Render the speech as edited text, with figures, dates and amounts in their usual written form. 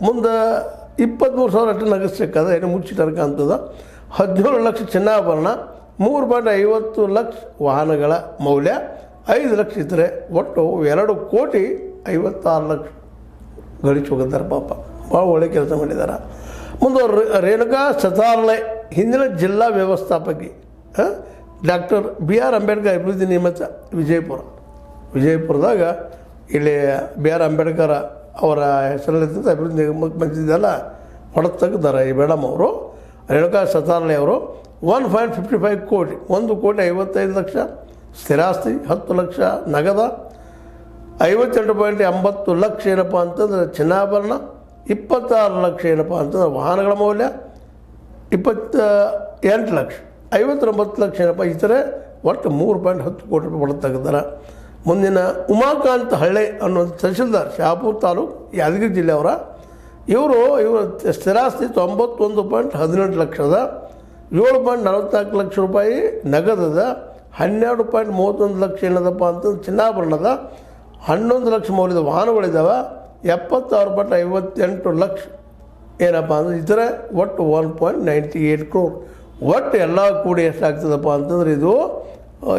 ಮುಂದೆ 23,000 ಅಷ್ಟು ನಗದು ಸಿಕ್ಕದ ಏನು ಮುಚ್ಚಿಟ್ಟರ್ಕ ಅಂತದ. 17 ಲಕ್ಷ ಚಿನ್ನಾಭರಣ, 3.50 ಲಕ್ಷ ವಾಹನಗಳ ಮೌಲ್ಯ, 5 ಲಕ್ಷ ಇದ್ದರೆ ಒಟ್ಟು 2,56 ಲಕ್ಷ ಗಳಿಸಿ ಹೋಗಿದ್ದಾರೆ. ಪಾಪ ಭಾಳ ಒಳ್ಳೆ ಕೆಲಸ ಮಾಡಿದ್ದಾರೆ. ಮುಂದೆ ರೇಣುಕಾ ಸತಾರ್ಲೆ ಹಿಂದಿನ ಜಿಲ್ಲಾ ವ್ಯವಸ್ಥಾಪಕಿ ಡಾಕ್ಟರ್ BR ಅಂಬೇಡ್ಕರ್ ಅಭಿವೃದ್ಧಿ ನಿಯಮಿತ ವಿಜಯಪುರದಾಗ ಇಲ್ಲಿ BR ಅಂಬೇಡ್ಕರ್ ಅವರ ಹೆಸರಲ್ಲಿದ್ದಂಥ ಅಭಿವೃದ್ಧಿ ನಿಗಮಕ್ಕೆ ಬಂದಿದ್ದೆಲ್ಲ ಹೊಡೆದು ತೆಗೆದಾರೆ ಈ ಮೇಡಮ್ ಅವರು. ರೇಣುಕಾ ಸತಾರ್ಲೆ ಅವರು 1.55 ಕೋಟಿ, 1,55 ಲಕ್ಷ ಸ್ಥಿರಾಸ್ತಿ, 10 ಲಕ್ಷ ನಗದ, 58.80 ಲಕ್ಷ ಏನಪ್ಪ ಅಂತಂದ್ರೆ ಚಿನ್ನಾಭರಣ, 26 ಲಕ್ಷ ಏನಪ್ಪ ಅಂತಂದ್ರೆ ವಾಹನಗಳ ಮೌಲ್ಯ, 28 ಲಕ್ಷ, 59 ಲಕ್ಷ ಏನಪ್ಪ ಇತರೆ ಒಟ್ಟು 3.10 ಕೋಟಿ ರೂಪಾಯಿ ಹೊಡೆದು ತೆಗೆದಾರೆ. ಮುಂದಿನ ಉಮಾಕಾಂತ್ ಹಳ್ಳೆ ಅನ್ನೋ ತಹಶೀಲ್ದಾರ್, ಶಹಾಪುರ ತಾಲೂಕು, ಯಾದಗಿರಿ ಜಿಲ್ಲೆಯವರ. ಇವರು ಸ್ಥಿರಾಸ್ತಿ 91.18 ಲಕ್ಷದ, 7.44 ಲಕ್ಷ ರೂಪಾಯಿ ನಗದದ, 12.31 ಲಕ್ಷ ಏನದಪ್ಪ ಅಂತಂದ್ರೆ ಚಿನ್ನಾಭರಣದ, 11 ಲಕ್ಷ ಮೌಲ್ಯದ ವಾಹನಗಳಿದ್ದಾವೆ, 76.58 ಲಕ್ಷ ಏನಪ್ಪ ಅಂದ್ರೆ ಇತರೆ ಒಟ್ಟು 1.98 ಕ್ರೋರ್. ಒಟ್ಟು ಎಲ್ಲ ಕೂಡಿ ಎಷ್ಟಾಗ್ತದಪ್ಪ ಅಂತಂದ್ರೆ ಇದು